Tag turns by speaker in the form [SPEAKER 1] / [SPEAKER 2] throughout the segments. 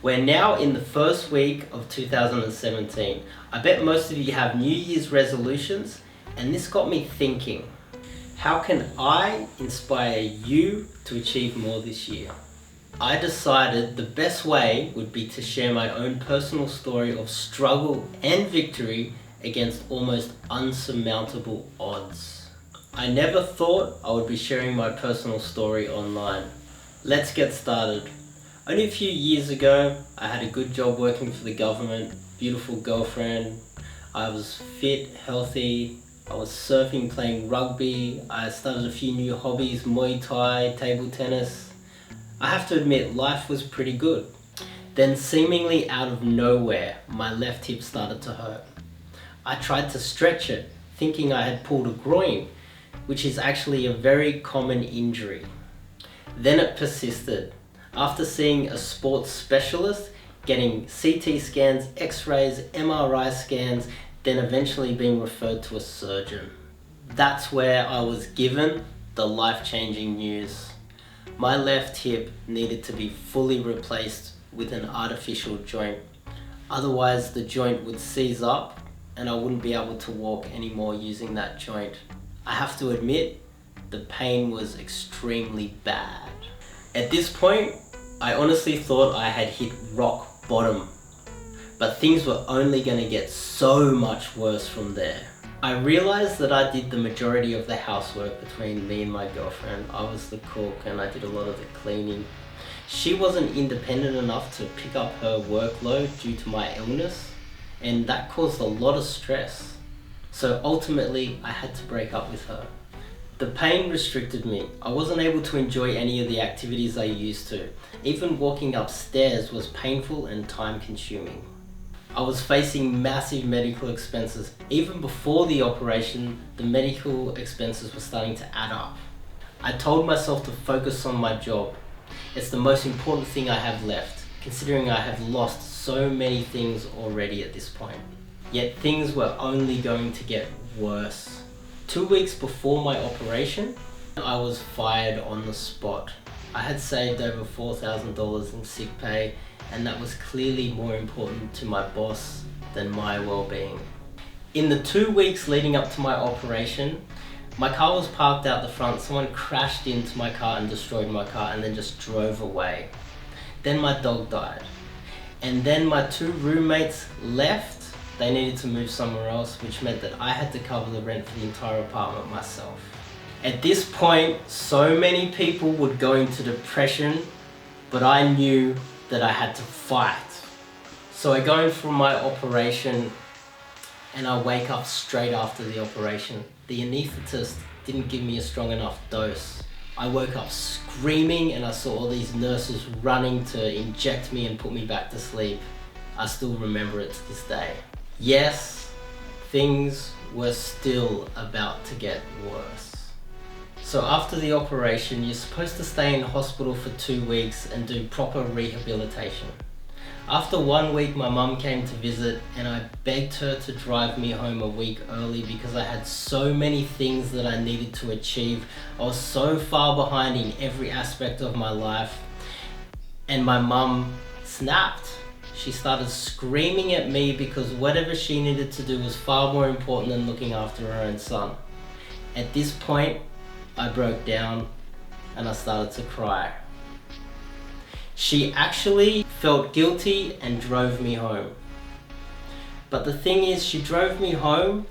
[SPEAKER 1] We're now in the first week of 2017. I bet most of you have New Year's resolutions, and this got me thinking, how can I inspire you to achieve more this year? I decided the best way would be to share my own personal story of struggle and victory against almost unsurmountable odds. I never thought I would be sharing my personal story online. Let's get started. Only a few years ago, I had a good job working for the government, beautiful girlfriend, I was fit, healthy, I was surfing, playing rugby, I started a few new hobbies, Muay Thai, table tennis. I have to admit, life was pretty good. Then seemingly out of nowhere, my left hip started to hurt. I tried to stretch it, thinking I had pulled a groin, which is actually a very common injury. Then it persisted. After seeing a sports specialist, getting CT scans, X-rays, MRI scans, then eventually being referred to a surgeon. That's where I was given the life-changing news. My left hip needed to be fully replaced with an artificial joint. Otherwise, the joint would seize up and I wouldn't be able to walk anymore using that joint. I have to admit, the pain was extremely bad. At this point, I honestly thought I had hit rock bottom, but things were only going to get so much worse from there. I realized that I did the majority of the housework between me and my girlfriend. I was the cook and I did a lot of the cleaning. She wasn't independent enough to pick up her workload due to my illness, and that caused a lot of stress. So ultimately, I had to break up with her. The pain restricted me. I wasn't able to enjoy any of the activities I used to. Even walking upstairs was painful and time-consuming. I was facing massive medical expenses. Even before the operation, the medical expenses were starting to add up. I told myself to focus on my job. It's the most important thing I have left, considering I have lost so many things already at this point. Yet things were only going to get worse. 2 weeks before my operation, I was fired on the spot. I had saved over $4,000 in sick pay, and that was clearly more important to my boss than my well-being. In the 2 weeks leading up to my operation, my car was parked out the front. Someone crashed into my car and destroyed my car and then just drove away. Then my dog died. And then my 2 roommates left. They needed to move somewhere else, which meant that I had to cover the rent for the entire apartment myself. At this point, so many people would go into depression, but I knew that I had to fight. So I go in for my operation and I wake up straight after the operation. The anaesthetist didn't give me a strong enough dose. I woke up screaming and I saw all these nurses running to inject me and put me back to sleep. I still remember it to this day. Yes, things were still about to get worse. So after the operation, you're supposed to stay in hospital for 2 weeks and do proper rehabilitation. After 1 week, my mum came to visit and I begged her to drive me home a week early because I had so many things that I needed to achieve. I was so far behind in every aspect of my life, and my mum snapped. She started screaming at me because whatever she needed to do was far more important than looking after her own son. At this point, I broke down and I started to cry. She actually felt guilty and drove me home. But the thing is, she drove me home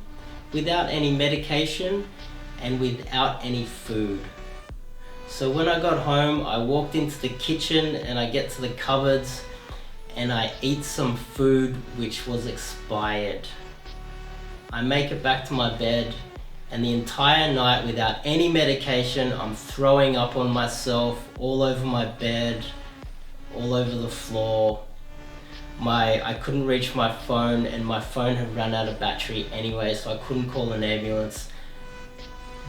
[SPEAKER 1] without any medication and without any food. So when I got home, I walked into the kitchen and I get to the cupboards and I eat some food which was expired. I make it back to my bed, and the entire night without any medication, I'm throwing up on myself, all over my bed, all over the floor. I couldn't reach my phone, and my phone had run out of battery anyway, so I couldn't call an ambulance.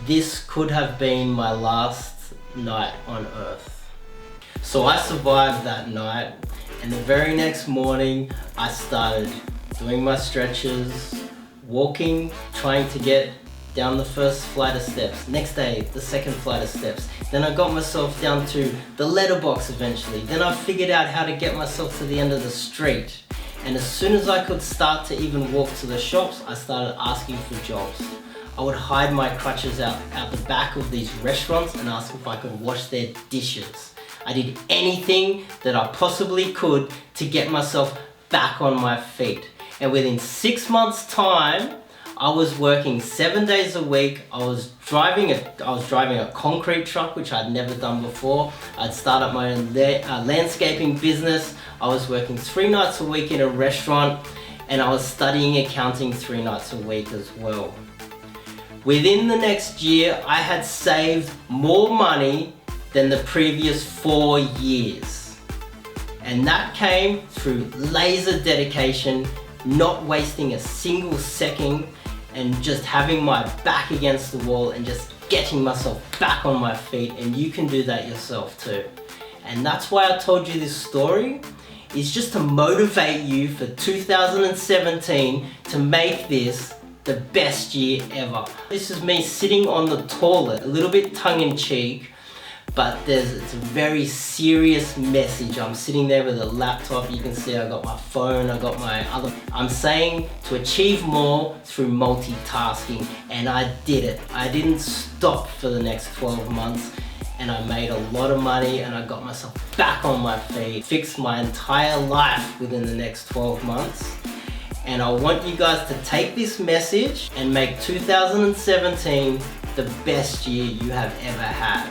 [SPEAKER 1] This could have been my last night on earth. So I survived that night, and the very next morning I started doing my stretches, walking, trying to get down the first flight of steps. Next day, the second flight of steps. Then I got myself down to the letterbox eventually. Then I figured out how to get myself to the end of the street. And as soon as I could start to even walk to the shops, I started asking for jobs. I would hide my crutches out the back of these restaurants and ask if I could wash their dishes. I did anything that I possibly could to get myself back on my feet. And within 6 months' time, I was working 7 days a week. I was driving a concrete truck, which I'd never done before. I'd started my own landscaping business. I was working 3 nights a week in a restaurant, and I was studying accounting 3 nights a week as well. Within the next year, I had saved more money than the previous 4 years. And that came through laser dedication, not wasting a single second, and just having my back against the wall and just getting myself back on my feet. And you can do that yourself too. And that's why I told you this story, is just to motivate you for 2017 to make this the best year ever. This is me sitting on the toilet, a little bit tongue-in-cheek, but it's a very serious message. I'm sitting there with a laptop. You can see I got my phone, I'm saying to achieve more through multitasking, and I did it. I didn't stop for the next 12 months, and I made a lot of money, and I got myself back on my feet, fixed my entire life within the next 12 months. And I want you guys to take this message and make 2017 the best year you have ever had.